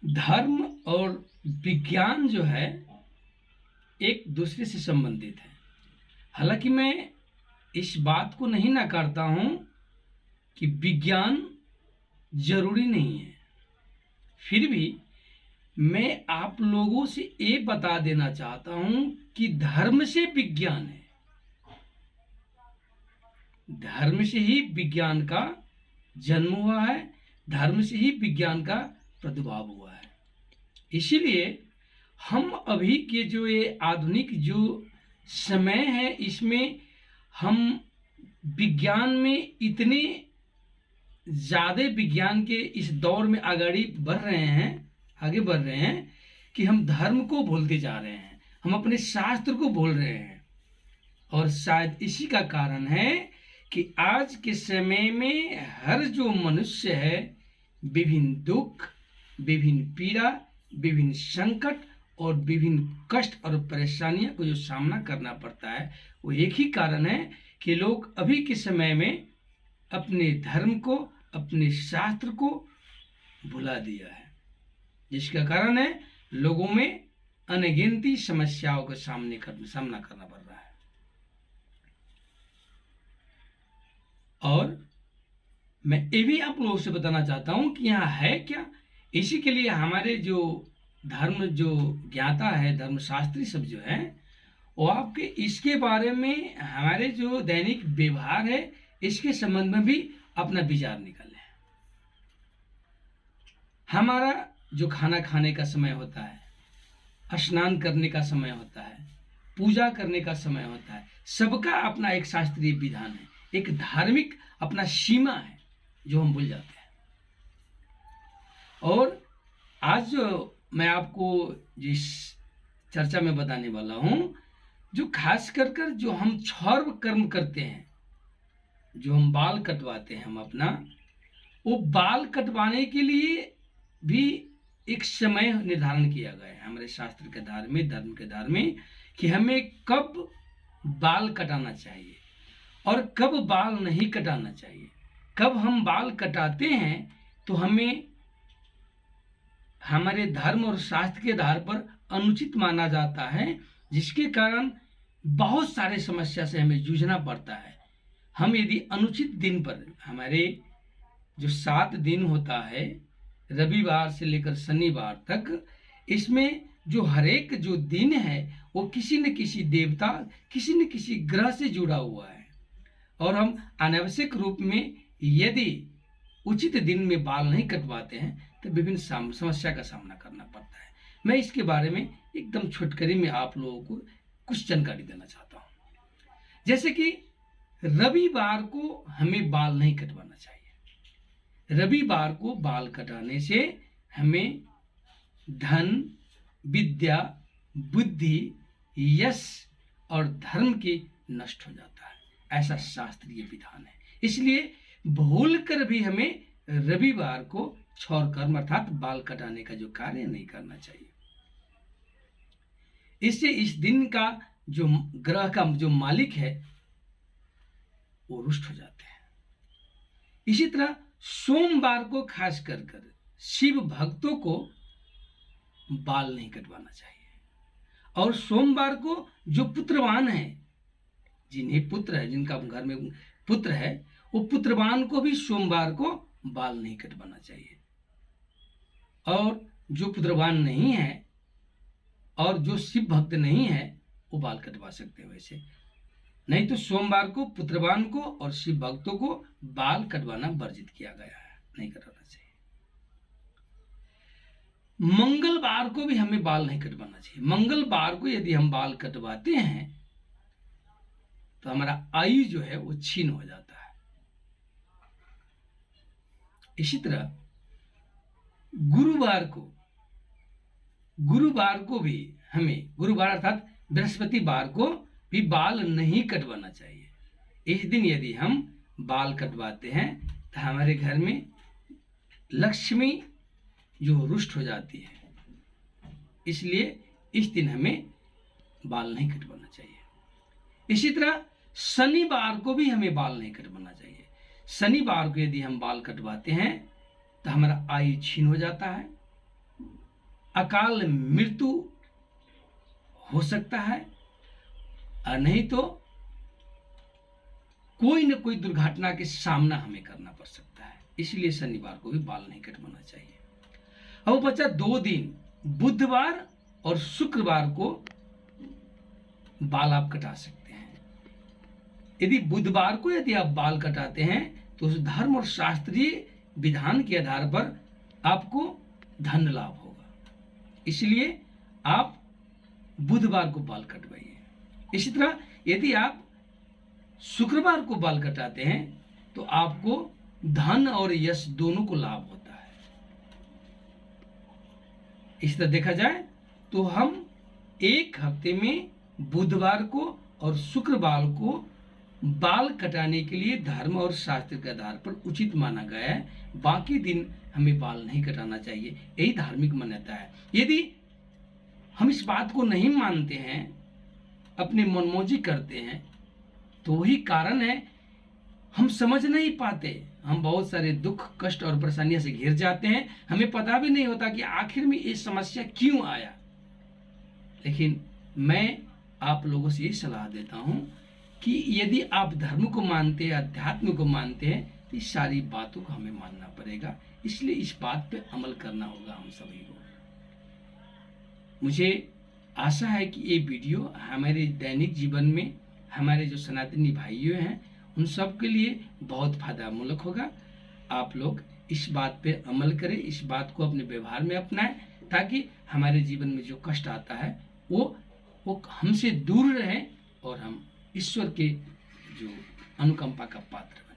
धर्म और विज्ञान जो है एक दूसरे से संबंधित है। हालांकि मैं इस बात को नहीं नकारता हूं कि विज्ञान जरूरी नहीं है, फिर भी मैं आप लोगों से ये बता देना चाहता हूं कि धर्म से विज्ञान है। धर्म से ही विज्ञान का जन्म हुआ है, धर्म से ही विज्ञान का प्रादुर्भाव हुआ है। इसीलिए हम अभी के जो ये आधुनिक जो समय है, इसमें हम विज्ञान में इतने ज़्यादा विज्ञान के इस दौर में आगे बढ़ रहे हैं कि हम धर्म को भूलते जा रहे हैं, हम अपने शास्त्र को भूल रहे हैं। और शायद इसी का कारण है कि आज के समय में हर जो मनुष्य है विभिन्न दुख, विभिन्न पीड़ा, विभिन्न संकट और विभिन्न कष्ट और परेशानियों को जो सामना करना पड़ता है, वो एक ही कारण है कि लोग अभी के समय में अपने धर्म को, अपने शास्त्र को भुला दिया है, जिसका कारण है लोगों में अनगिनती समस्याओं का सामना करना पड़ रहा है। और मैं ये भी आप लोगों से बताना चाहता हूं कि यहाँ है क्या। इसी के लिए हमारे जो धर्म जो ज्ञाता है, धर्मशास्त्री सब जो है, वो आपके इसके बारे में हमारे जो दैनिक व्यवहार है इसके संबंध में भी अपना विचार निकालें। हमारा जो खाना खाने का समय होता है, स्नान करने का समय होता है, पूजा करने का समय होता है, सबका अपना एक शास्त्रीय विधान है, एक धार्मिक अपना सीमा है जो हम भूल जाते हैं। और आज जो मैं आपको जिस चर्चा में बताने वाला हूं, जो खास कर जो हम क्षौर कर्म करते हैं, जो हम बाल कटवाते हैं हम अपना, वो बाल कटवाने के लिए भी एक समय निर्धारण किया गया है हमारे शास्त्र के आधार में, धर्म के आधार में, कि हमें कब बाल कटाना चाहिए और कब बाल नहीं कटाना चाहिए। कब हम बाल कटाते हैं तो हमें हमारे धर्म और शास्त्र के आधार पर अनुचित माना जाता है, जिसके कारण बहुत सारे समस्या से हमें जूझना पड़ता है। हम यदि अनुचित दिन पर, हमारे जो 7 दिन होता है रविवार से लेकर शनिवार तक, इसमें जो हरेक जो दिन है वो किसी न किसी देवता, किसी न किसी ग्रह से जुड़ा हुआ है। और हम अनावश्यक रूप में यदि उचित दिन में बाल नहीं कटवाते हैं तो विभिन्न समस्या का सामना करना पड़ता है। मैं इसके बारे में एकदम छुटकरी में आप लोगों को कुछ जानकारी देना चाहता हूँ। जैसे कि रविवार को हमें बाल नहीं कटवाना चाहिए। रविवार को बाल कटाने से हमें धन, विद्या, बुद्धि, यश और धर्म के नष्ट हो जाता है, ऐसा शास्त्रीय विधान है। इसलिए भूल कर भी हमें रविवार को क्षौर कर्म अर्थात बाल कटाने का जो कार्य नहीं करना चाहिए। इससे इस दिन का जो ग्रह का जो मालिक है वो रुष्ट हो जाते हैं। इसी तरह सोमवार को खास कर शिव भक्तों को बाल नहीं कटवाना चाहिए। और सोमवार को जो पुत्रवान है, जिन्हें पुत्र है, जिनका घर में पुत्र है, वो पुत्रवान को भी सोमवार को बाल नहीं कटवाना चाहिए। और जो पुत्रवान नहीं है और जो शिव भक्त नहीं है वो बाल कटवा सकते हैं। वैसे नहीं तो सोमवार को पुत्रवान को और शिव भक्तों को बाल कटवाना वर्जित किया गया है, नहीं कटवाना चाहिए। मंगलवार को भी हमें बाल नहीं कटवाना चाहिए। मंगलवार को यदि हम बाल कटवाते हैं तो हमारा आयु जो है वो छीन हो जाता है। इसी तरह गुरुवार को भी हमें, गुरुवार अर्थात बृहस्पतिवार को भी बाल नहीं कटवाना चाहिए। इस दिन यदि हम बाल कटवाते हैं तो हमारे घर में लक्ष्मी जो रुष्ट हो जाती है, इसलिए इस दिन हमें बाल नहीं कटवाना चाहिए। इसी तरह शनिवार को भी हमें बाल नहीं कटवाना चाहिए। शनिवार को यदि हम बाल कटवाते हैं तो हमारा आयु छीन हो जाता है। अकाल मृत्यु हो सकता है, और नहीं तो कोई न कोई दुर्घटना के सामना हमें करना पड़ सकता है। इसलिए शनिवार को भी बाल नहीं कटवाना चाहिए। अब बचा 2 दिन, बुधवार और शुक्रवार को बाल आप कटा सकते हैं। यदि बुधवार को यदि आप बाल कटाते हैं तो उस धर्म और शास्त्रीय विधान के आधार पर आपको धन लाभ होगा, इसलिए आप बुधवार को बाल कटवाइए। इसी तरह यदि आप शुक्रवार को बाल कटाते हैं तो आपको धन और यश दोनों को लाभ होता है। इस तरह देखा जाए तो हम एक हफ्ते में बुधवार को और शुक्रवार को बाल कटाने के लिए धर्म और शास्त्र के आधार पर उचित माना गया है। बाकी दिन हमें बाल नहीं कटाना चाहिए, यही धार्मिक मान्यता है। यदि हम इस बात को नहीं मानते हैं, अपने मनमौजी करते हैं, तो वही कारण है हम समझ नहीं पाते। हम बहुत सारे दुख, कष्ट और परेशानियों से घिर जाते हैं, हमें पता भी नहीं होता कि आखिर में ये समस्या क्यों आया। लेकिन मैं आप लोगों से ये सलाह देता हूं कि यदि आप धर्म को मानते हैं, अध्यात्म को मानते हैं, तो इस सारी बातों को हमें मानना पड़ेगा। इसलिए इस बात पे अमल करना होगा हम सभी को। मुझे आशा है कि ये वीडियो हमारे दैनिक जीवन में हमारे जो सनातनी भाइयों हैं उन सब के लिए बहुत फायदामूलक होगा। आप लोग इस बात पे अमल करें, इस बात को अपने व्यवहार में अपनाएं, ताकि हमारे जीवन में जो कष्ट आता है वो हमसे दूर रहे और हम ईश्वर के जो अनुकंपा का पात्र बने।